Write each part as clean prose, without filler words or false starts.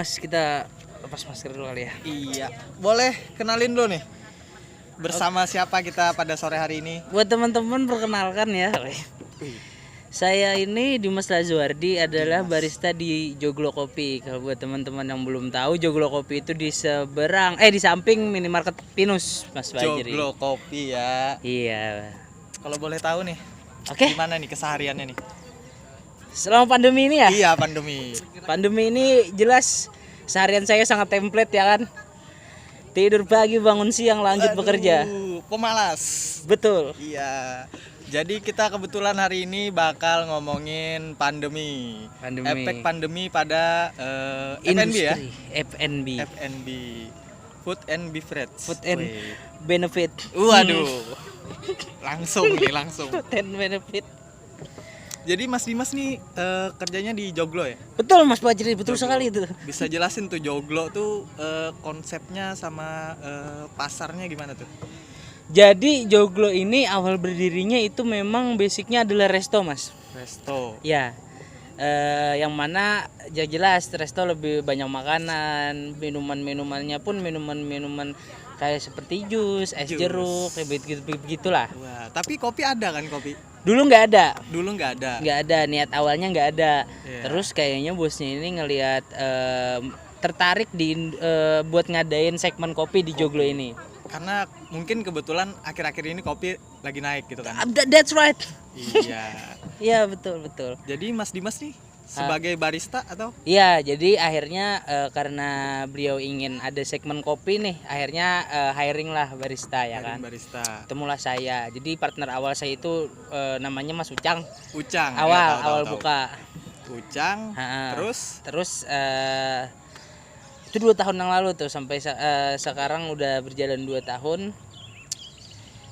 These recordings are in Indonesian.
Mas, kita lepas masker dulu kali ya. Iya, boleh kenalin dulu nih. Bersama siapa kita pada sore hari ini? Buat teman-teman perkenalkan ya. Saya ini Dimas Lazuardi adalah barista di Joglo Kopi. Kalau buat teman-teman yang belum tahu, Joglo Kopi itu di di samping minimarket Pinus, Mas Fajri. Joglo Kopi ya. Iya. Kalau boleh tahu nih, Oke. gimana nih kesehariannya nih? Selama pandemi ini ya? Iya, pandemi. Pandemi ini jelas seharian saya sangat template ya kan. Tidur pagi, bangun siang, lanjut bekerja. Pemalas. Betul. Iya. Jadi kita kebetulan hari ini bakal ngomongin pandemi. Efek pandemi pada FNB ya. FNB. FNB. Food and Beverage. Food and benefit. Waduh. Langsung. Food and benefit. Jadi Mas Dimas nih kerjanya di Joglo ya? Betul Mas Fajri, betul Joglo. sekali itu. Bisa jelasin tuh Joglo tuh konsepnya sama pasarnya gimana tuh? Jadi Joglo ini awal berdirinya itu memang basicnya adalah resto Mas. Resto. Ya, yang mana ya jelas resto lebih banyak makanan, minumannya pun minuman kayak seperti jus, es jeruk, kayak begitulah. Wah, tapi kopi ada kan kopi? Dulu nggak ada. Nggak ada. Niat awalnya nggak ada. Yeah. Terus kayaknya bosnya ini ngelihat tertarik buat ngadain segmen kopi di Joglo ini. Karena mungkin kebetulan akhir-akhir ini kopi lagi naik gitu kan? That's right. Iya. Iya betul. Jadi Mas Dimas nih sebagai barista atau? Iya, jadi akhirnya karena beliau ingin ada segmen kopi nih, akhirnya hiring lah barista ya kan. Barista. Temulah saya. Jadi partner awal saya itu namanya Mas Ucang. Ucang. Awal buka. Ucang. Terus itu 2 tahun yang lalu tuh sampai sekarang udah berjalan 2 tahun.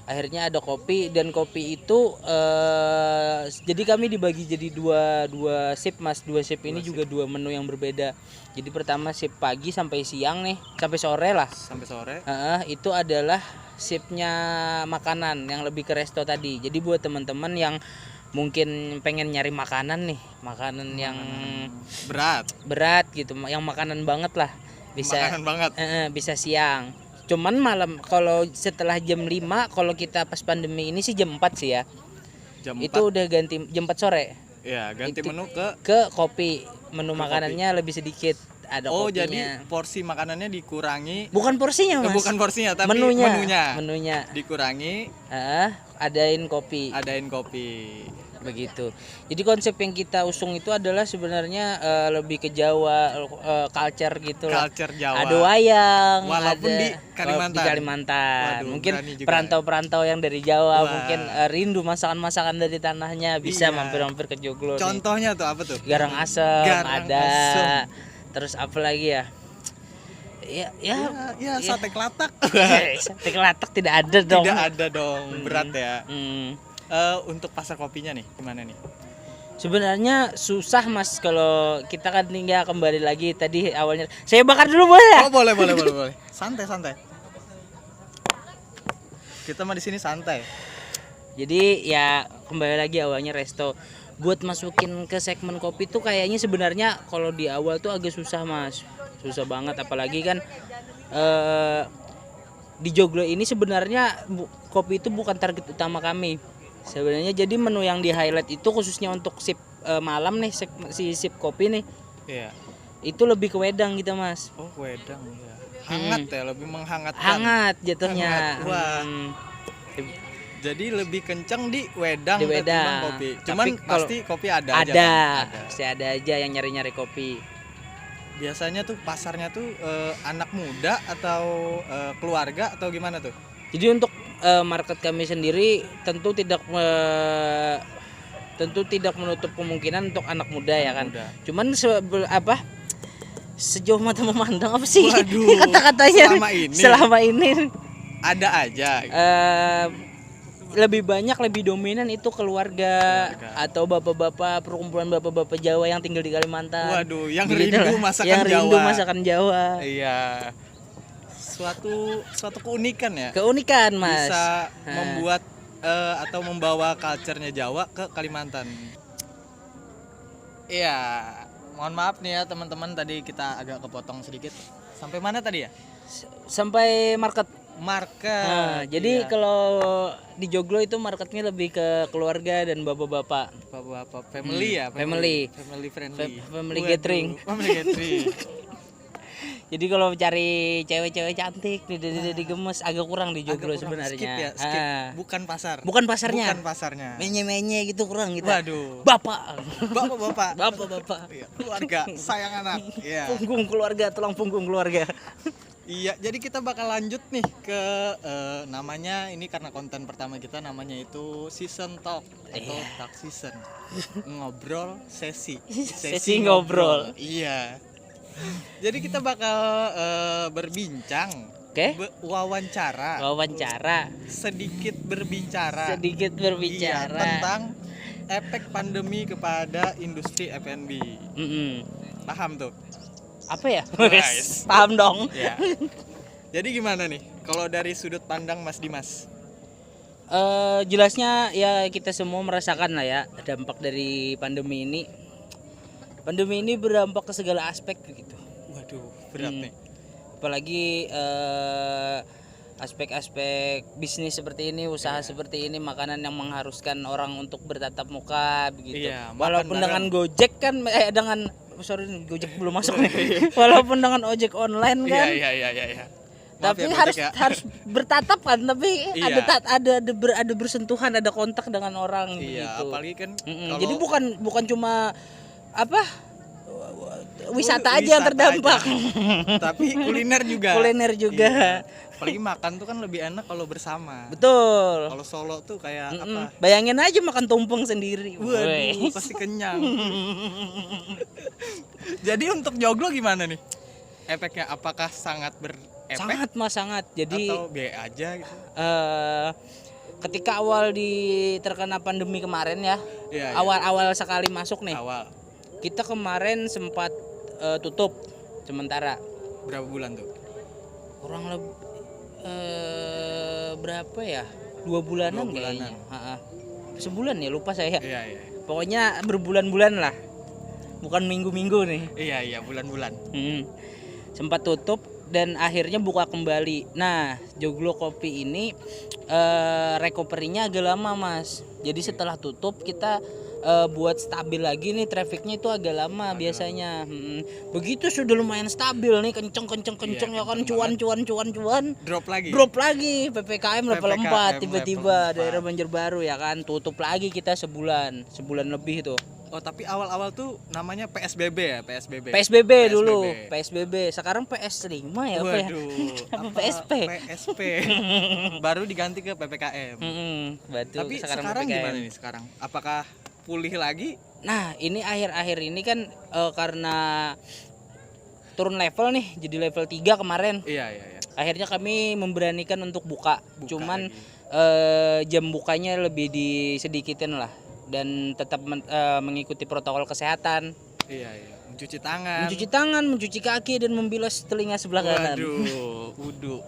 Akhirnya ada kopi dan kopi itu jadi kami dibagi jadi dua shift Mas. 2 shift ini juga 2 menu yang berbeda. Jadi pertama shift pagi sampai siang nih, sampai sore lah. Sampai sore. Itu adalah shiftnya makanan yang lebih ke resto tadi. Jadi buat teman-teman yang mungkin pengen nyari makanan nih, makanan yang berat gitu, yang makanan banget lah. Bisa siang. Cuman malam kalau setelah jam 5 kalau kita pas pandemi ini sih jam 4 sih ya. Itu udah ganti jam 4 sore. Iya, ganti menu ke kopi. Menu makanannya lebih sedikit. Ada kopinya. Jadi porsi makanannya dikurangi. Bukan porsinya, Mas. Bukan porsinya, tapi menunya. Dikurangi. Adain kopi. Begitu. Jadi konsep yang kita usung itu adalah sebenarnya lebih ke Jawa, culture gitu lah. Culture Jawa. Ada wayang, walaupun di Kalimantan. Waduh, mungkin perantau-perantau yang dari Jawa mungkin rindu masakan-masakan dari tanahnya bisa mampir-mampir ke Joglo. Contohnya tuh apa tuh? Garang asem ada. Terus apa lagi ya? Ya, sate kelatak. Sate kelatak tidak ada dong. Tidak ada dong, berat ya. Untuk pasar kopinya nih gimana nih? Sebenarnya susah Mas, kalau kita kan tinggal kembali lagi tadi awalnya. Saya bakar dulu boleh ya? Oh boleh. Santai. Kita mah di sini santai. Jadi ya kembali lagi awalnya resto. Buat masukin ke segmen kopi tuh kayaknya sebenarnya kalau di awal tuh agak susah Mas. Susah banget apalagi kan di Joglo ini sebenarnya kopi itu bukan target utama kami. Sebenarnya jadi menu yang di highlight itu khususnya untuk shift malam nih, shift kopi nih. Iya. Itu lebih ke wedang gitu Mas. Oh wedang ya. Hangat ya, lebih menghangatkan. Hangat jatuhnya. Wah. Jadi lebih kenceng di wedang. Kopi. Cuman pasti kopi ada aja. Pasti ada aja yang nyari-nyari kopi. Biasanya tuh pasarnya tuh anak muda atau keluarga atau gimana tuh? Jadi untuk market kami sendiri tentu tidak menutup kemungkinan untuk anak muda ya kan. Cuman sejauh mata memandang apa sih? Waduh, kata-katanya selama ini ada aja. Lebih dominan itu keluarga atau bapak-bapak, perkumpulan bapak-bapak Jawa yang tinggal di Kalimantan. Waduh, yang rindu masakan Jawa. Iya. Suatu keunikan ya. Keunikan Mas. Bisa membuat atau membawa culture-nya Jawa ke Kalimantan. Iya. mohon maaf nih ya teman-teman, tadi kita agak kepotong sedikit. Sampai mana tadi ya? Sampai market. Market. Jadi iya. kalau di Joglo itu marketnya lebih ke keluarga dan bapak-bapak. Bapak-bapak family ya, family friendly. Family Waduh, gathering. Family gathering. Jadi kalau cari cewek-cewek cantik di gemes agak kurang di Joglo sebenarnya. Skip ya, skip. Bukan pasar. Bukan pasarnya. Bukan pasarnya. Menye-menye gitu kurang kita. Waduh. Bapak. Bapak. Iya, keluarga, sayang anak. Iya. Punggung keluarga, tulang punggung keluarga. Iya, jadi kita bakal lanjut nih ke namanya ini karena konten pertama kita namanya itu season talk atau talk season. Ngobrol sesi ngobrol. Iya. Jadi kita bakal berbincang, wawancara, sedikit berbicara iya, tentang efek pandemi kepada industri F&B. Paham tuh? Apa ya? Paham dong. Ya. Jadi gimana nih kalau dari sudut pandang Mas Dimas? Jelasnya ya kita semua merasakan lah ya dampak dari pandemi ini. Pandemi ini berdampak ke segala aspek gitu. Waduh, berat nih. Apalagi aspek-aspek bisnis seperti ini, usaha seperti ini, makanan yang mengharuskan orang untuk bertatap muka begitu. Iya, walaupun dengan Gojek kan dengan Gojek belum masuk nih. Walaupun dengan ojek online kan. Iya. Tapi harus bertatap kan, tapi ada bersentuhan, ada kontak dengan orang gitu. Apalagi kan jadi bukan cuma wisata aja yang terdampak. Tapi kuliner juga. Iya. Apalagi makan tuh kan lebih enak kalau bersama. Betul. Kalau solo tuh kayak apa? Bayangin aja makan tumpeng sendiri. Waduh, pasti kenyang. Jadi untuk Joglo gimana nih? Efeknya apakah sangat berefek? Sangat. Jadi atau B aja gitu. Ketika awal terkena pandemi kemarin ya. Awal sekali masuk nih. Kita kemarin sempat tutup sementara. Berapa bulan tuh? Kurang lebih berapa ya? 2 bulanan kayaknya. Sebulan ya, lupa saya. Iya. Pokoknya berbulan-bulan lah. Bukan minggu-minggu nih. Iya, bulan-bulan. Sempat tutup dan akhirnya buka kembali. Nah, Joglo Kopi ini recovery-nya agak lama, Mas. Jadi setelah tutup kita buat stabil lagi nih trafficnya itu agak lama biasanya. Begitu sudah lumayan stabil nih, kenceng ya kan, cuan drop lagi PPKM level 4 tiba-tiba daerah Banjarbaru ya kan, tutup lagi kita sebulan lebih tuh. Oh, tapi awal-awal tuh namanya PSBB ya, PSBB dulu. PSBB. Sekarang PS5 ya. Apa PSP? Baru diganti ke PPKM. Tapi sekarang gimana nih sekarang? Apakah pulih lagi? Nah, ini akhir-akhir ini kan karena turun level nih, jadi level 3 kemarin. Iya. Akhirnya kami memberanikan untuk buka cuman jam bukanya lebih disedikitin lah. Dan tetap mengikuti protokol kesehatan. Iya. Mencuci tangan, mencuci kaki dan membilas telinga sebelah kanan. Waduh, wudu.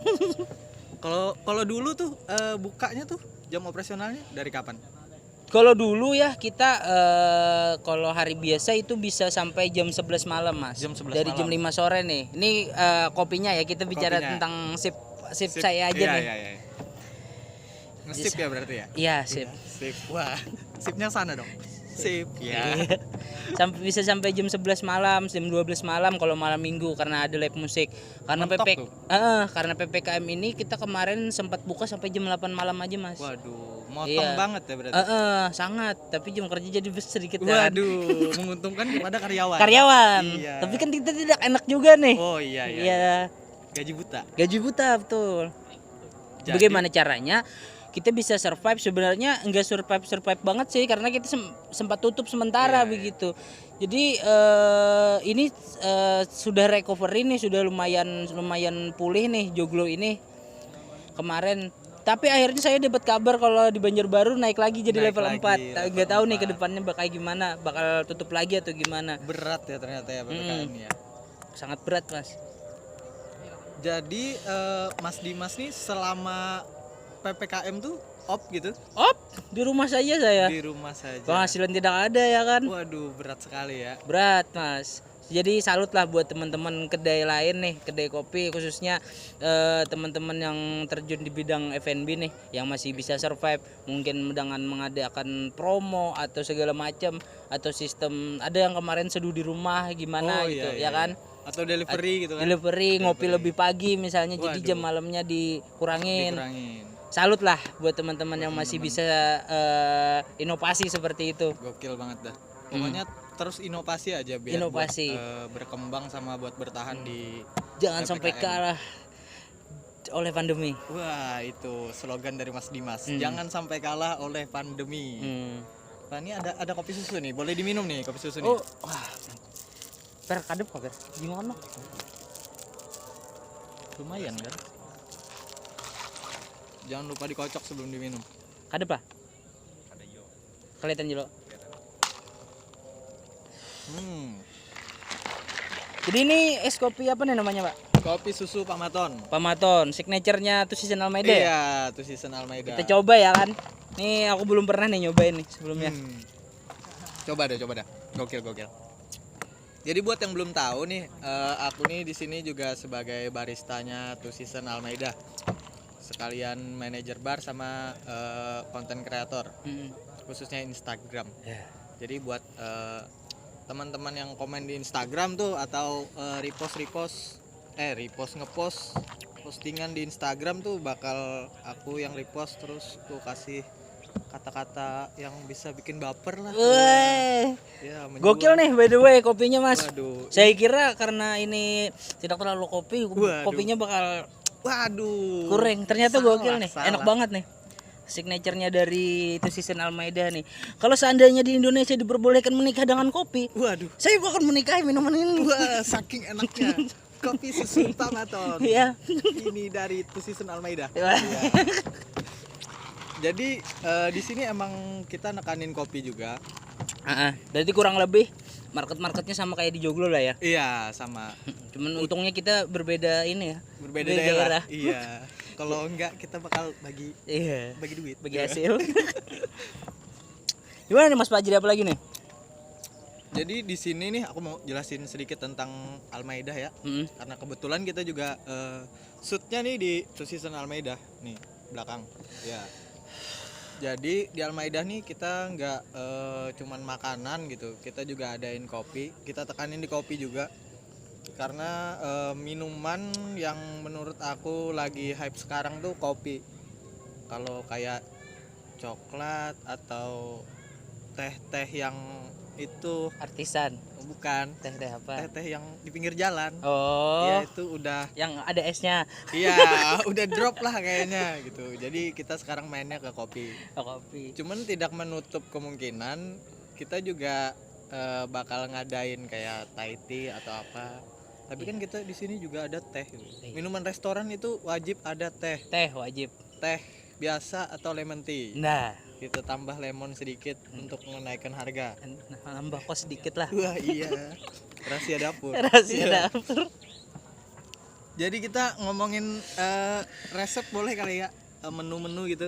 Kalau dulu tuh bukanya tuh jam operasionalnya dari kapan? Kalau dulu ya kita kalau hari biasa itu bisa sampai jam 11 malam, Mas. Dari jam 5 sore nih. Ini kopinya ya, kita bicara tentang sip saya aja nih. Iya. Nge-sip ya berarti ya? Iya, sip. Wah, sipnya sana dong. Sip ya. Bisa sampai jam 11 malam, jam 12 malam kalau malam minggu karena ada live musik. Karena karena PPKM ini kita kemarin sempat buka sampai jam 8 malam aja, Mas. Waduh, motong banget ya berarti. Sangat, tapi jam kerja jadi sedikit kan. Waduh, menguntungkan kepada karyawan. Iya. Tapi kan kita tidak enak juga nih. Oh iya. Gaji buta betul. Jadi, bagaimana caranya kita bisa survive? Sebenarnya enggak survive banget sih karena kita sempat tutup sementara begitu. Jadi ini sudah recovery nih, sudah lumayan pulih nih Joglo ini kemarin. Tapi akhirnya saya dapat kabar kalau di Banjarbaru naik lagi jadi level 4. Enggak tahu nih ke depannya bakal gimana, bakal tutup lagi atau gimana. Berat ya ternyata ya PPKM ya. Sangat berat, Mas. Jadi Mas Dimas nih selama PPKM tuh op gitu? Op, di rumah saja saya. Di rumah saja. Penghasilan tidak ada ya kan? Waduh, berat sekali ya. Berat Mas. Jadi salut lah buat teman-teman kedai lain nih, kedai kopi khususnya teman-teman yang terjun di bidang F&B nih, yang masih bisa survive mungkin dengan mengadakan promo atau segala macam, atau sistem ada yang kemarin seduh di rumah gimana gitu ya kan? Atau delivery gitu kan? Delivery ngopi lebih pagi misalnya, jadi jam malamnya dikurangin. Salut lah buat teman-teman yang masih bisa inovasi seperti itu. Gokil banget dah. Pokoknya terus inovasi aja biar inovasi. Buat, berkembang sama buat bertahan di jangan PPKM. Sampai kalah oleh pandemi. Wah, itu slogan dari Mas Dimas. Jangan sampai kalah oleh pandemi. Nah, ini ada kopi susu nih. Boleh diminum nih kopi susu nih. Oh, wah. Kadep kok, gimana? Lumayan kan? Jangan lupa dikocok sebelum diminum. Kadep lah. Kelihatan juga. Jadi ini es kopi apa nih namanya, Pak? Kopi susu Pamaton. Pamaton, signaturenya tuh Season Almeida. Iya, tuh Season Almeida. Kita coba ya kan. Nih aku belum pernah nih nyobain nih sebelumnya. Coba dah. Gokil. Jadi buat yang belum tahu nih, aku nih di sini juga sebagai baristanya tuh Season Almeida. Sekalian manajer bar sama konten kreator. Khususnya Instagram. Jadi buat teman-teman yang komen di Instagram tuh atau repost ngepost postingan di Instagram tuh bakal aku yang repost, terus aku kasih kata-kata yang bisa bikin baper lah. Ya, gokil nih by the way kopinya Mas. Waduh. Saya kira karena ini tidak terlalu kopinya bakal kurang. Ternyata gokil nih. Enak banget nih. Signaturenya dari itu Season Almeida nih. Kalau seandainya di Indonesia diperbolehkan menikah dengan kopi, saya akan menikahi minuman ini. Wah, saking enaknya. Kopi susu Pamaton. Iya. Ini dari itu Season Almeida. Jadi di sini emang kita nekanin kopi juga. Berarti kurang lebih marketnya sama kayak di Joglo lah ya. Iya, sama. Cuman untungnya kita berbeda ini ya. Berbeda daerah. Iya. Kalau enggak kita bakal bagi duit, bagi hasil. Gimana nih Mas Fajri, apa lagi nih? Jadi di sini nih aku mau jelasin sedikit tentang Almeida ya. Karena kebetulan kita juga shootnya nih di Two Season Almeida nih belakang. Ya. Jadi di Almeida nih kita nggak cuman makanan gitu, kita juga adain kopi. Kita tekanin di kopi juga. Karena minuman yang menurut aku lagi hype sekarang tuh kopi. Kalau kayak coklat atau teh yang itu artisan, bukan teh apa? Teh yang di pinggir jalan. Ya itu udah yang ada esnya. Iya, udah drop lah kayaknya gitu. Jadi kita sekarang mainnya ke kopi. Cuman tidak menutup kemungkinan kita juga bakal ngadain kayak Thai tea atau apa. Tapi kan kita di sini juga ada teh. Minuman restoran itu wajib ada teh. Wajib. Teh biasa atau lemon tea. Nah, kita tambah lemon sedikit untuk menaikkan harga. Nambah kos sedikit lah. Wah, iya. Rahasia dapur. Dapur. Jadi kita ngomongin resep boleh kali ya, menu-menu gitu.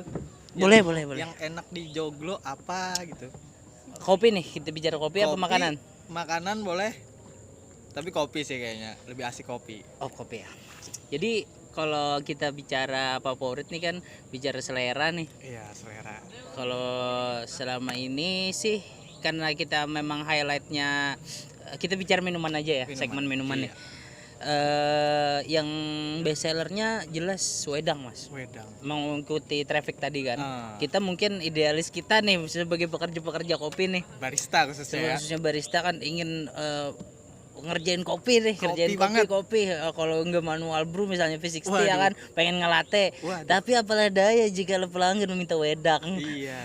Boleh. Yang enak di Joglo apa gitu. Kopi nih, kita bicara kopi apa makanan? Makanan boleh. Tapi kopi sih kayaknya, lebih asik kopi. Oh, kopi ya. Jadi kalau kita bicara favorit nih kan bicara selera nih. Iya, selera. Kalau selama ini sih karena kita memang highlightnya kita bicara minuman aja ya, segmen minuman nih. Yang best sellernya jelas Wedang Mas. Mengikuti traffic tadi kan. Kita mungkin idealis kita nih sebagai pekerja kopi nih. Barista khususnya. Khususnya barista kan ingin ngerjain kopi nih, kopi. Kalau enggak manual brew misalnya V60 ya kan, pengen ngelate. Tapi apalah daya jika pelanggan meminta wedang. Iya.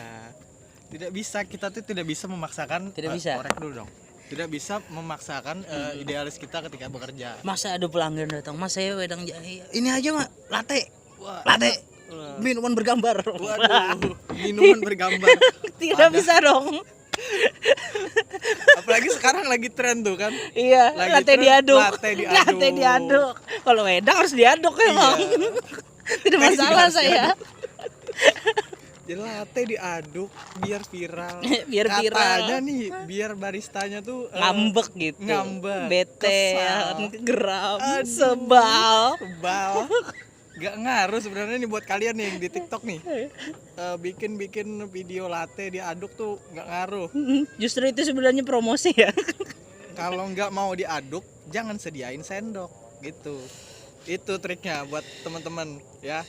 Tidak bisa, kita tuh tidak bisa memaksakan. Tidak bisa. Korek dulu dong. Tidak bisa memaksakan idealis kita ketika bekerja. Masa ada pelanggan datang, "Mas, saya wedang jahe." Ini aja, Mak, latte. Latte. Minuman bergambar. Waduh, minuman bergambar. Tidak bisa dong. Apalagi sekarang lagi tren tuh kan. Iya, latte diaduk. Kalau wedang harus diaduk emang. Tidak masalah saya. Jadi latte diaduk biar viral. Biar viral. Katanya nih biar baristanya tuh Ngambek gitu. Ngambek. Bete, Kesal. geram, Aduh. sebal. Sebal. Gak ngaruh sebenarnya nih buat kalian nih yang di TikTok nih. Bikin video latte diaduk tuh nggak ngaruh. Justru itu sebenarnya promosi ya. Kalau nggak mau diaduk, jangan sediain sendok gitu. Itu triknya buat teman-teman ya.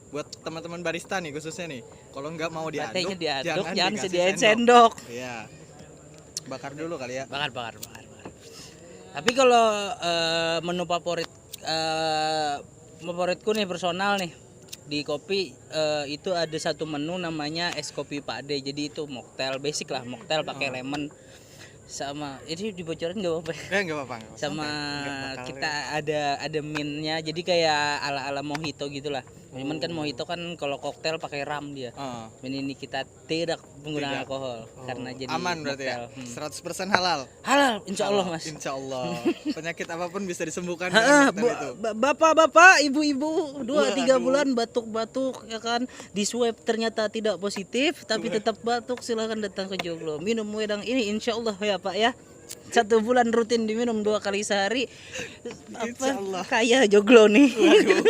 Buat teman-teman barista nih khususnya nih. Kalau nggak mau Lattenya diaduk, jangan dikasih sediain sendok. Iya. Bakar dulu kali ya. Bakar. Tapi kalau menu favoritku nih personal nih di kopi, itu ada satu menu namanya es kopi Pak D. Jadi itu mocktail basic lah, mocktail pakai lemon sama ini dibocorin nggak apa-apa ya? Nggak apa-apa. Sama Nggak bakal kita ada mintnya, jadi kayak ala mojito gitulah. Cuman kan mojito kan kalau koktail pakai ram dia. Ini kita tidak menggunakan alkohol karena jadi aman berarti ya. mocktail. 100% halal. Halal, insya Allah mas. Insya Allah. Penyakit apapun bisa disembuhkan Ha, dengan mocktail itu. bapak-bapak, ibu-ibu, 2-3 Waduh. bulan batuk-batuk ya kan, di swab ternyata tidak positif, tapi tetap batuk, silahkan datang ke Joglo. Minum wedang ini insya Allah ya Pak ya. 1 bulan rutin diminum 2 kali sehari. Insyaallah. Kaya Joglo nih. Waduh.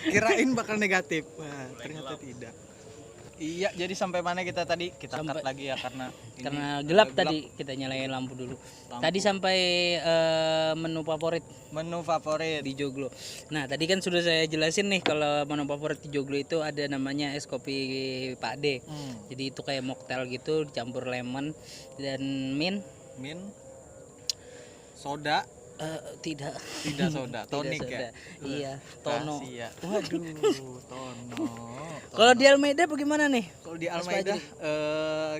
Kirain bakal negatif. Wah, ternyata tidak. Iya, jadi sampai mana kita tadi? Kita cut lagi ya karena Gelap tadi, kita nyalain lampu dulu. Tadi sampai menu favorit menu favorit di Joglo. Nah, tadi kan sudah saya jelasin nih kalau menu favorit di Joglo itu ada namanya es kopi Pak D. Jadi itu kayak mocktail gitu dicampur lemon dan mint. Soda, Tidak soda, tonik soda. ya. Iya, tono. Rahasia. Waduh, tono. Kalau di Almeida bagaimana nih? Kalau di Almeida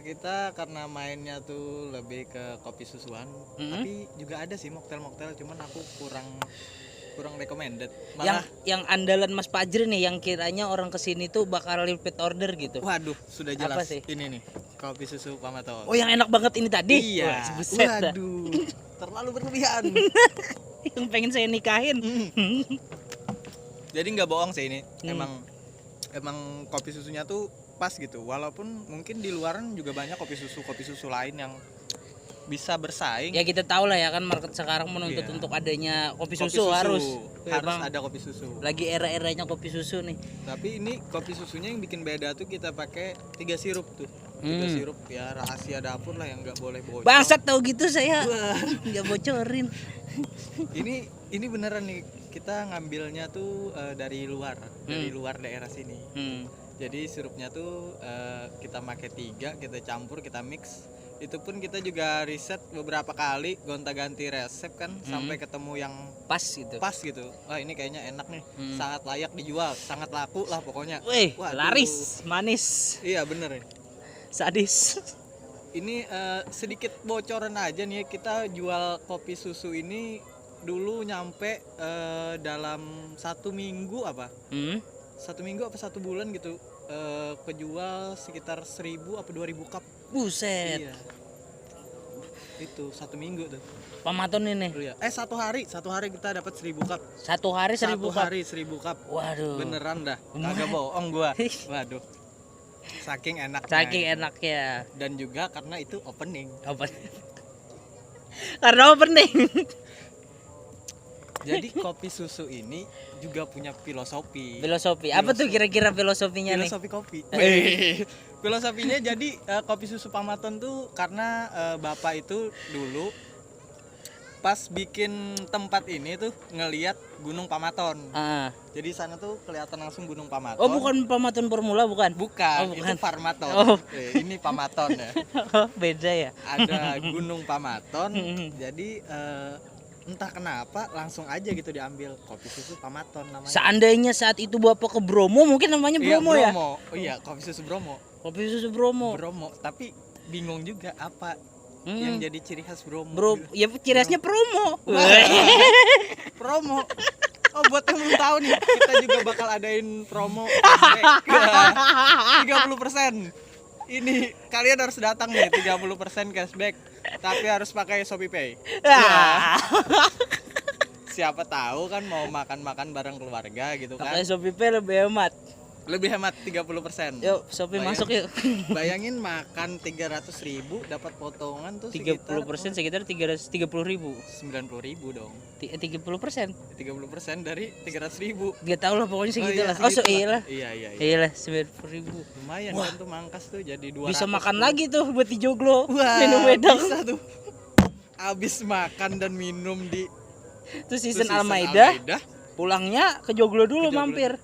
kita karena mainnya tuh lebih ke kopi susuan, tapi juga ada sih mocktail, cuman aku kurang recommended. Malah Yang andalan Mas Fajri nih, yang kiranya orang kesini tuh bakal repeat order gitu. waduh, sudah jelas. Apa sih? Ini nih, kopi susu Pamaton. Oh, yang enak banget ini tadi? Iya. Wah, buset dah. Waduh, terlalu berlebihan. Yang pengen saya nikahin. Jadi nggak bohong sih ini. Emang kopi susunya tuh pas gitu. Walaupun mungkin di luaran juga banyak kopi susu lain yang bisa bersaing. Ya kita tahu lah ya kan, market sekarang menuntut untuk adanya kopi susu, harus ada kopi susu. Lagi era-eranya kopi susu nih. Tapi ini kopi susunya yang bikin beda tuh kita pakai 3 sirup tuh. 3 sirup ya, rahasia dapur lah yang nggak boleh bocor. Bangsat tahu gitu saya. Nggak bocorin. Ini beneran nih, kita ngambilnya tuh dari luar daerah sini. Jadi sirupnya tuh kita pakai 3, kita campur, kita mix. Itu pun kita juga riset beberapa kali, gonta-ganti resep kan, sampai ketemu yang Pas gitu. Wah, ini kayaknya enak nih, sangat layak dijual, sangat laku lah pokoknya. Wih, Waduh. laris, manis, Iya bener ya. sadis. Ini sedikit bocoran aja nih, kita jual kopi susu ini dulu nyampe dalam 1 minggu apa? 1 minggu apa 1 bulan gitu, kejual sekitar 1.000 apa 2.000 cup. Buset. Iya. Itu 1 minggu tuh. Pamaton ini. Iya. 1 hari kita dapat 1.000 cup. 1 hari 1.000 1 cup. hari 1.000 cup. Waduh. Beneran dah. Kagak bohong gua. Waduh. Saking enaknya. Saking enaknya. Dan juga karena itu opening. Karena opening. Jadi kopi susu ini juga punya filosofi. Apa tuh kira-kira filosofinya nih? Filosofi kopi. Filosofinya jadi kopi susu Pamaton tuh karena bapak itu dulu pas bikin tempat ini tuh ngelihat Gunung Pamaton. Jadi sana tuh kelihatan langsung Gunung Pamaton. Oh, bukan Pamaton Formula bukan? Bukan, Oh, bukan. itu Farmaton. Oh. Ini Pamaton ya. Oh, beda ya. Ada Gunung Pamaton. Jadi entah kenapa langsung aja gitu diambil kopi susu Pamaton namanya. Seandainya saat itu Bapak ke Bromo, mungkin namanya Bromo, ya? Oh iya, kopi susu Bromo. Kopi susu Bromo. Tapi bingung juga apa yang jadi ciri khas Bromo. Ya ciri khasnya promo. Promo. Oh, buat yang belum tahu nih, kita juga bakal adain promo 30%. Ini kalian harus datang nih, 30% cashback, tapi harus pakai ShopeePay. Siapa tahu kan mau makan-makan bareng keluarga gitu kan. Pakai ShopeePay lebih hemat. Lebih hemat 30%. Yuk, Shopee masuk yuk. Bayangin makan 300.000 dapat potongan tuh 30% sekitar 330.000. 90.000 dong. 30%. 30% dari 300.000. Gak tau lah pokoknya segitu iya, lah. Oh, segitu iya lah. Iya. Iyalah 90.000. Lumayan kan tuh mangkas tuh jadi 200. Bisa makan lagi tuh buat di joglo. Wah, minum wedang. bisa tuh. Abis makan dan minum di Terus season Almaida, pulangnya ke joglo dulu mampir.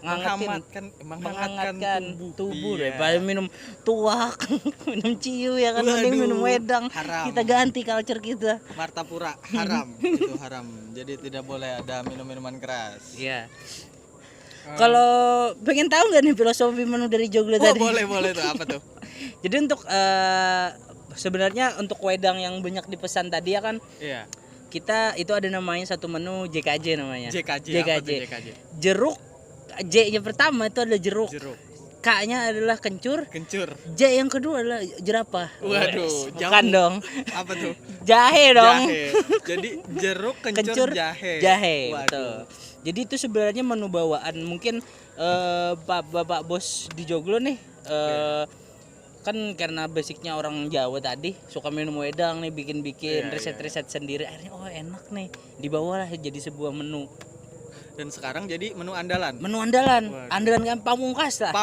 Menghangatkan tubuh iya. daripada minum tuak, minum ciu ya kan, mending minum wedang. Haram. Kita ganti culture kita. Martapura haram, itu haram. Jadi tidak boleh ada minum-minuman keras. Iya. Kalau pengen tahu nggak nih filosofi menu dari joglo tadi? Boleh tuh, apa tuh? Jadi untuk sebenarnya untuk wedang yang banyak dipesan tadi ya kan, Iya. kita itu ada namanya satu menu JKJ namanya. JKJ. Apa tuh JKJ? Jeruk. J-nya pertama itu adalah jeruk. K-nya adalah kencur. J yang kedua adalah jerapah. Waduh, bukan dong. Apa tuh? Jahe dong. Jadi jeruk, kencur, jahe. Betul. Jadi itu sebenarnya menu bawaan. Mungkin bapak bos di joglo nih kan karena basicnya orang Jawa tadi suka minum wedang nih, bikin riset-riset sendiri, akhirnya enak nih, dibawalah jadi sebuah menu. Dan sekarang jadi menu andalan. Waduh. Andalan kan pamungkas lah.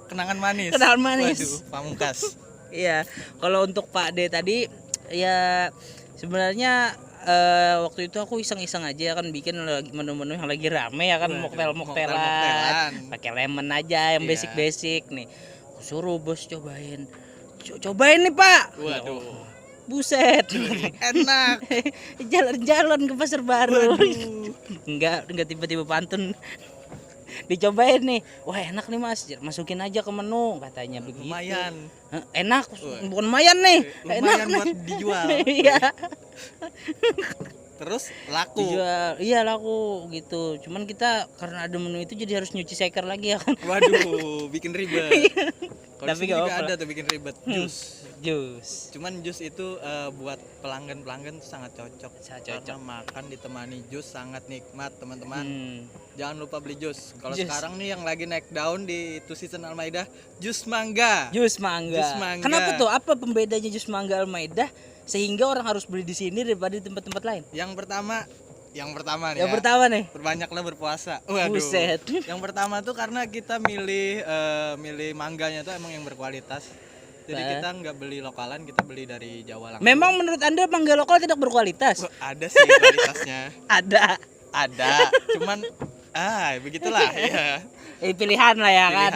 Kenangan manis. Waduh, pamungkas. Iya. Kalau untuk Pak D tadi ya sebenarnya waktu itu aku iseng-iseng aja kan bikin menu-menu yang lagi rame ya kan, moktelan. Pakai lemon aja yang basic-basic nih. Aku suruh bos cobain nih Pak. Waduh. Buset. Enak. Jalan-jalan ke pasar baru. Enggak tiba-tiba pantun. Dicobain nih. Wah, enak nih Mas. Masukin aja ke menu katanya begitu. Lumayan. Enak. Bukan lumayan nih. Lumayan enak buat dijual. Iya. Terus laku. Dijual. Iya, laku gitu. Cuman kita karena ada menu itu jadi harus nyuci seker lagi ya kan. Waduh, bikin ribet. Kalau Tapi juga apa ada tuh bikin ribet. Jus. Cuman jus itu buat pelanggan tuh sangat cocok. Karena makan ditemani jus sangat nikmat, teman-teman. Jangan lupa beli jus. Kalau sekarang nih yang lagi naik daun di Two Season Almaida, jus mangga. Kenapa tuh? Apa pembedanya jus mangga Almaida sehingga orang harus beli di sini daripada di tempat-tempat lain? Yang pertama nih. Yang pertama nih. Perbanyaklah berpuasa. Waduh. Buset. Yang pertama tuh karena kita milih mangganya tuh emang yang berkualitas. Jadi kita nggak beli lokalan, kita beli dari Jawa langsung. Memang menurut Anda mangga lokal tidak berkualitas? Ada sih kualitasnya. Ada. Cuman begitulah ya. Pilihan lah ya kan.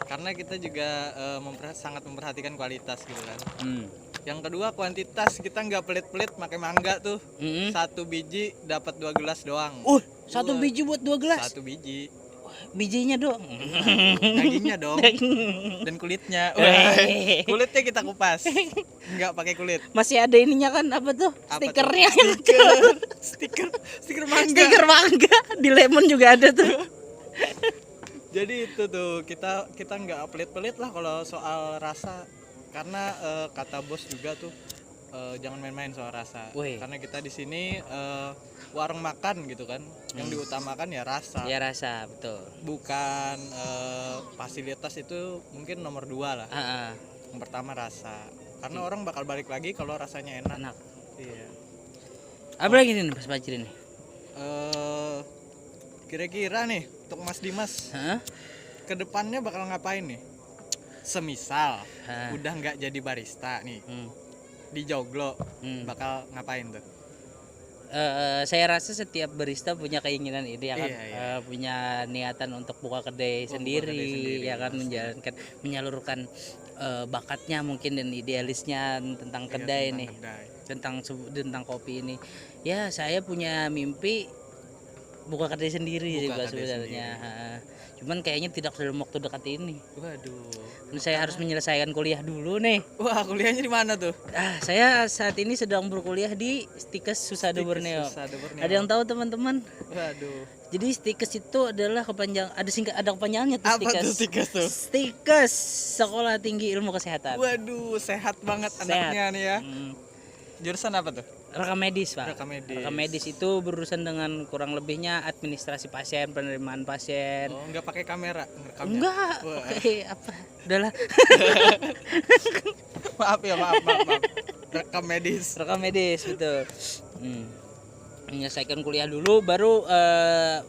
Karena kita juga sangat memperhatikan kualitas gitu kan. Yang kedua kuantitas, kita nggak pelit-pelit pakai mangga tuh. Satu biji dapat 2 gelas doang. Satu biji buat 2 gelas. Satu biji. Bijinya dong. Dagingnya dong. Dan kulitnya. Kulitnya kita kupas. Enggak pakai kulit. Masih ada ininya kan apa tuh? Stikernya. Stiker mangga. Stiker mangga di lemon juga ada tuh. Jadi itu tuh kita nggak pelit-pelit lah kalau soal rasa, karena kata bos juga tuh jangan main-main soal rasa. Karena kita di sini warung makan gitu kan, yang diutamakan ya rasa. Ya rasa, betul. Bukan fasilitas, itu mungkin nomor 2 lah. Yang pertama rasa, karena orang bakal balik lagi kalau rasanya enak. Iya. Apa lagi nih Mas Fajri nih? Kira-kira nih untuk Mas Dimas, kedepannya bakal ngapain nih? Semisal udah nggak jadi barista nih di joglo, bakal ngapain tuh? Saya rasa setiap barista punya keinginan ini ya kan, punya niatan untuk buka kedai sendiri ya kan, menjalankan, menyalurkan bakatnya mungkin dan idealisnya tentang kedai nih, tentang kopi ini. Ya saya punya mimpi buka kedai sendiri juga sebenarnya. Cuman kayaknya tidak dalam waktu dekat ini. Waduh. Saya harus menyelesaikan kuliah dulu nih. Wah, kuliahnya di mana tuh? Saya saat ini sedang berkuliah di Stikes Husada Borneo. Ada yang tahu teman-teman? Waduh. Jadi Stikes itu adalah ada kepanjangannya tuh. Apa tuh Stikes tuh? Stikes, Sekolah Tinggi Ilmu Kesehatan. Waduh, sehat banget anaknya nih ya. Jurusan apa tuh? Rekam medis, Pak. Rekam medis itu berurusan dengan kurang lebihnya administrasi pasien, penerimaan pasien. Oh, nggak pakai kamera ngerekamnya? Enggak, pakai apa? Udahlah. maaf. Rekam medis betul. Menyelesaikan kuliah dulu baru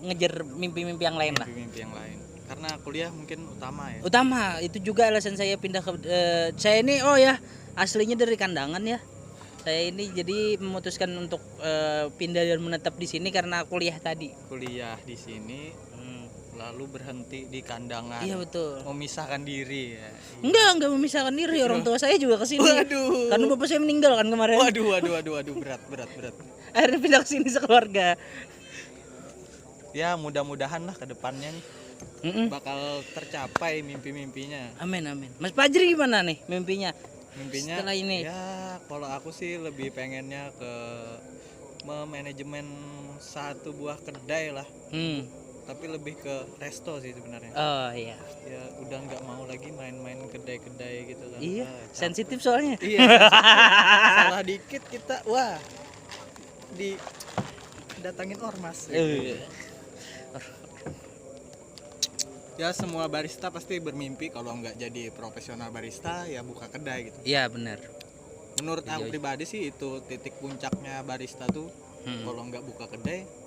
ngejar mimpi-mimpi yang lain lah. Mimpi yang lain. Karena kuliah mungkin utama ya. Utama, itu juga alasan saya pindah ke saya ini aslinya dari Kandangan ya. Saya ini jadi memutuskan untuk pindah dan menetap di sini karena kuliah tadi. Kuliah di sini lalu berhenti di Kandangan. Iya betul. Memisahkan diri ya. Enggak memisahkan diri, orang tua saya juga ke sini. Waduh. Karena bapak saya meninggal kan kemarin. Waduh, berat. Akhirnya pindah ke sini sekeluarga. Ya, mudah-mudahan lah ke depannya nih bakal tercapai mimpi-mimpinya. Amin. Mas Fajri gimana nih mimpinya? Setelah ini. Ya, kalau aku sih lebih pengennya ke memanajemen satu buah kedai lah. Tapi lebih ke resto sih sebenarnya. Oh iya. Ya udah nggak mau lagi main-main kedai-kedai gitu kan. Iya, sensitif soalnya. Iya. Salah dikit kita datangin ormas. Ya semua barista pasti bermimpi kalau nggak jadi profesional barista ya buka kedai gitu. Iya benar. Menurut aku pribadi sih itu titik puncaknya barista tuh. Kalau nggak buka kedai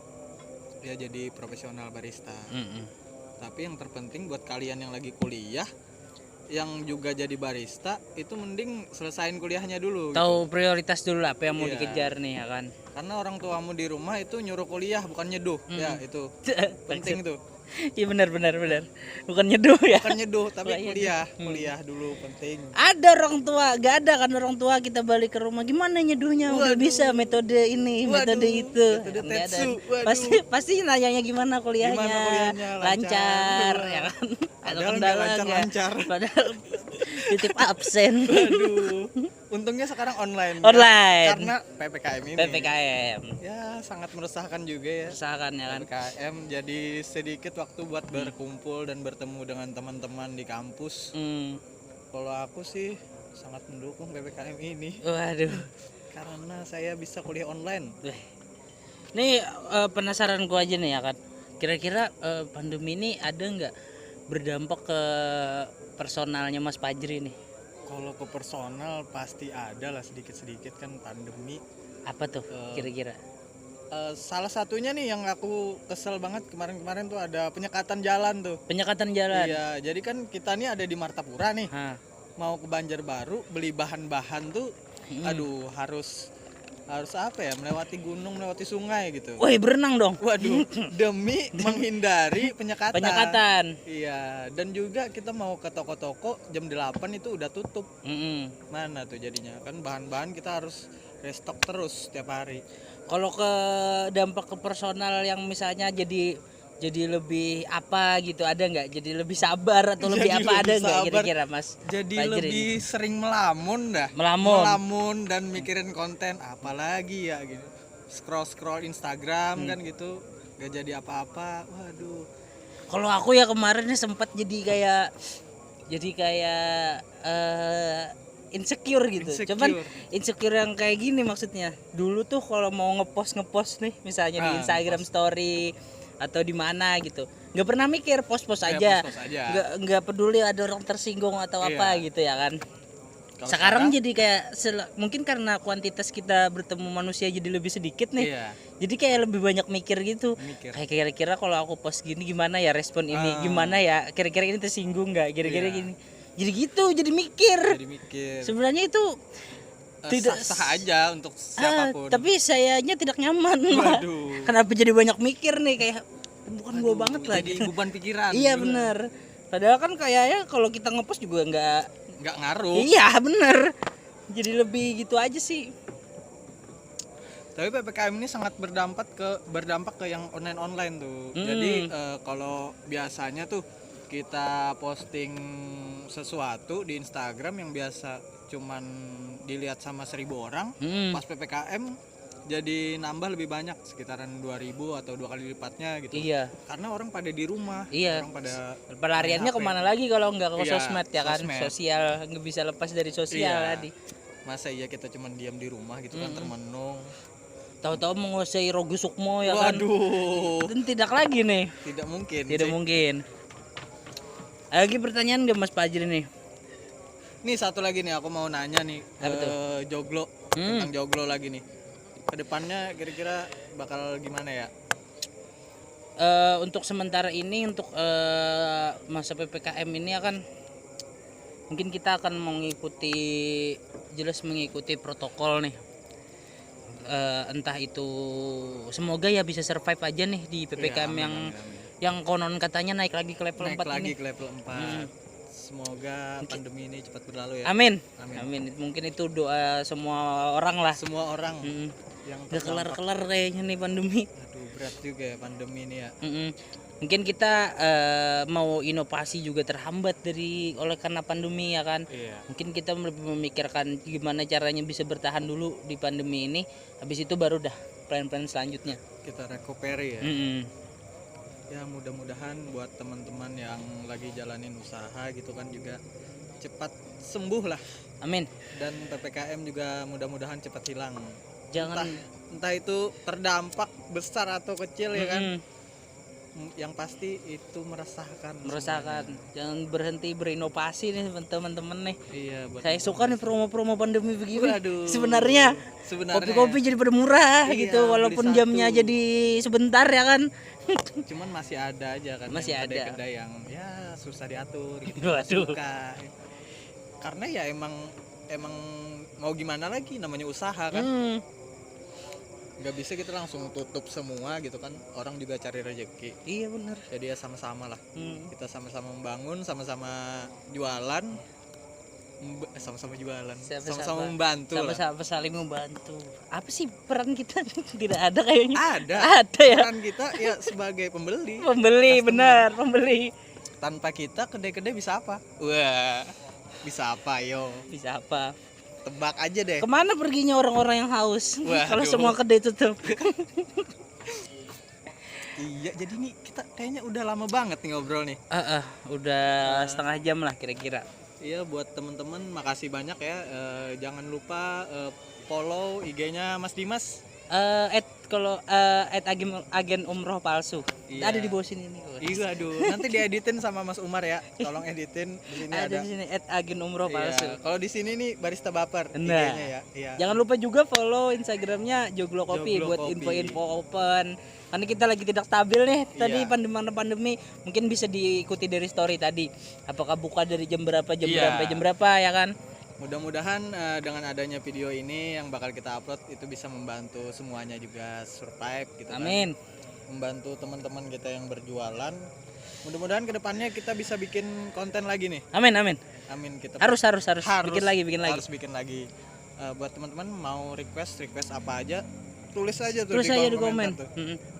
ya jadi profesional barista. Tapi yang terpenting buat kalian yang lagi kuliah yang juga jadi barista itu mending selesain kuliahnya dulu. Tahu prioritas dulu apa yang mau dikejar nih ya kan. Karena orang tuamu di rumah itu nyuruh kuliah bukan nyeduh. Ya itu penting tuh. Iya benar. Bukan nyeduh ya. Bukan nyeduh tapi kuliah dulu penting. Ada orang tua, gak ada kan orang tua kita balik ke rumah gimana nyeduhnya? Udah bisa metode ini, metode itu. Metode tetsu. Pasti nanyanya gimana kuliahnya? Lancar ya kan? Ada kendala lancar. Padahal titip absen. Waduh. Untungnya sekarang online. Karena PPKM ini. Ya sangat meresahkan juga ya. Meresahkan ya kan. PPKM jadi sedikit waktu buat berkumpul dan bertemu dengan teman-teman di kampus. Kalau aku sih sangat mendukung PPKM ini. Waduh. Karena saya bisa kuliah online. Nih penasaran gua aja nih ya kan. Kira-kira pandemi ini ada nggak berdampak ke personalnya Mas Fajri nih? Kalau ke personal pasti ada lah sedikit-sedikit kan pandemi. Apa tuh kira-kira? Salah satunya nih yang aku kesel banget kemarin tuh ada penyekatan jalan tuh. Penyekatan jalan? Iya, jadi kan kita nih ada di Martapura nih. Mau ke Banjarbaru beli bahan-bahan tuh, aduh harus apa ya, melewati gunung, melewati sungai gitu. Woi berenang dong. Waduh, demi menghindari penyekatan. Penyekatan. Iya, dan juga kita mau ke toko-toko jam 8 itu udah tutup. Mana tuh jadinya kan bahan-bahan kita harus restock terus setiap hari. Kalau ke dampak ke personal yang misalnya jadi lebih apa gitu ada nggak? Jadi lebih sabar atau lebih apa ada nggak kira-kira Mas? Jadi Fajri lebih sering melamun dah. Melamun Dan mikirin konten apalagi ya gitu. Scroll Instagram kan gitu. Gak jadi apa-apa. Waduh. Kalau aku ya kemarinnya sempat jadi kayak insecure gitu. Cuman insecure yang kayak gini maksudnya. Dulu tuh kalau mau ngepost nih misalnya di Instagram story atau di mana gitu, nggak pernah mikir post aja. Nggak peduli ada orang tersinggung atau apa gitu ya kan. Sekarang jadi kayak mungkin karena kuantitas kita bertemu manusia jadi lebih sedikit nih. Jadi kayak lebih banyak mikir gitu. Kayak kira-kira kalau aku post gini gimana ya respon ini, gimana ya kira-kira ini tersinggung nggak, kira-kira gini. Jadi gitu, jadi mikir. Sebenarnya itu tidak sah aja untuk siapapun. Tapi sayanya tidak nyaman. Waduh. Kenapa jadi banyak mikir nih kayak bukan gua banget lah. Jadi beban pikiran. Iya benar. Padahal kan kayaknya kalau kita ngepost juga nggak ngaruh. Iya benar. Jadi lebih gitu aja sih. Tapi PPKM ini sangat berdampak ke yang online tuh. Jadi kalau biasanya tuh kita posting sesuatu di Instagram yang biasa cuman dilihat sama 1.000 orang, pas PPKM jadi nambah lebih banyak, sekitaran 2.000 atau 2 kali lipatnya gitu. Iya. Karena orang pada di rumah, orang pada pelariannya kemana lagi kalau nggak ke sosmed ya kan, sosial, nggak bisa lepas dari sosial tadi. Masa iya kita cuma diam di rumah gitu kan termenung. Tahu-tahu menguasai Rogo Sukmo ya kan. Waduh. Dan tidak lagi nih. Tidak mungkin. Tidak sih. mungkin. Ada lagi pertanyaan nggak Mas Fajri nih? Nih satu lagi nih aku mau nanya nih joglo tentang joglo lagi nih. Kedepannya kira-kira bakal gimana ya? Untuk sementara ini untuk masa PPKM ini akan mungkin kita akan mengikuti protokol nih. Entah itu semoga ya bisa survive aja nih di PPKM Iya, yang amin. yang konon katanya naik lagi ke level 4 ini. Ke level 4. Semoga pandemi ini cepat berlalu ya. Amin. Mungkin itu doa semua orang lah. Semua orang yang Gak kelar-kelar kayaknya nih pandemi. Aduh, berat juga ya pandemi ini ya. Mungkin kita mau inovasi juga terhambat oleh karena pandemi ya kan. Iya. Mungkin kita lebih memikirkan gimana caranya bisa bertahan dulu di pandemi ini. Habis itu baru dah plan-plan selanjutnya. Kita recovery ya. Ya mudah-mudahan buat teman-teman yang lagi jalanin usaha gitu kan juga cepat sembuh lah. Amin. Dan PPKM juga mudah-mudahan cepat hilang. Jangan entah itu terdampak besar atau kecil ya kan. Yang pasti itu meresahkan. Jangan berhenti berinovasi nih teman-teman nih. Iya, saya suka nih promo-promo pandemi begini. Waduh. Sebenarnya kopi-kopi jadi pada murah gitu walaupun jamnya jadi sebentar ya kan. Cuman masih ada aja kan kedai-kedai yang ya susah diatur gitu. Suka. Karena ya emang mau gimana lagi, namanya usaha kan. Nggak bisa kita langsung tutup semua gitu kan, orang juga cari rezeki. Iya benar. Jadi ya sama-sama lah. Kita sama-sama membangun, sama-sama jualan, sama-sama membantu, sama-sama saling membantu. Apa sih peran kita? Tidak ada kayaknya. Ada ya. Peran kita ya sebagai pembeli. Benar, pembeli. Tanpa kita kedai-kedai bisa apa? Wah, bisa apa yo? Bisa apa? Tebak aja deh. Kemana perginya orang-orang yang haus? Kalau semua kedai tutup. Iya, jadi nih kita kayaknya udah lama banget nih ngobrol nih. Udah setengah jam lah kira-kira. Iya, buat temen-temen makasih banyak ya. Jangan lupa follow IG-nya Mas Dimas. Agen umroh palsu. Iya. Ada di bawah sini nih. Iya, aduh. Nanti dieditin sama Mas Umar ya. Tolong editin. Di sini ada. Di sini @agen umroh palsu. Kalau di sini nih barista baper IG-nya ya. Iya. Jangan lupa juga follow Instagramnya Joglo Kopi buat info-info open. Karena kita lagi tidak stabil nih. Tadi pandemi mungkin bisa diikuti dari story tadi. Apakah buka dari jam berapa sampai jam berapa ya kan? Mudah-mudahan dengan adanya video ini yang bakal kita upload itu bisa membantu semuanya juga survive gitu. Amin. Membantu teman-teman kita yang berjualan. Mudah-mudahan kedepannya kita bisa bikin konten lagi nih. Amin. Kita harus bikin lagi. Harus bikin lagi. Buat teman-teman mau request apa aja, tulis aja di komen.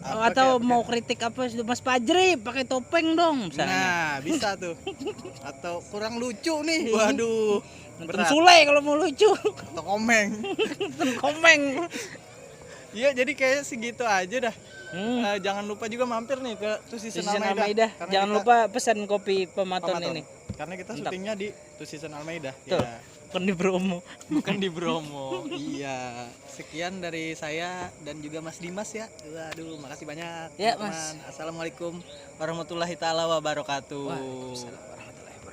Atau mau kritik apa Mas Fajri pakai topeng dong misalnya. Nah, bisa tuh. Atau kurang lucu nih. Waduh. Sule kalau mau lucu. Atau komeng. Iya, jadi kayak segitu aja dah. Jangan lupa juga mampir nih ke Tusisan Almeida. Jangan lupa pesan kopi pematon ini. Karena kita syutingnya di Tusisan Almeida. Ya. Bukan di Bromo. Iya. Sekian dari saya dan juga Mas Dimas ya. Waduh, makasih banyak ya, teman-teman. Assalamualaikum warahmatullahi taala wabarakatuh. Waalaikumsalam.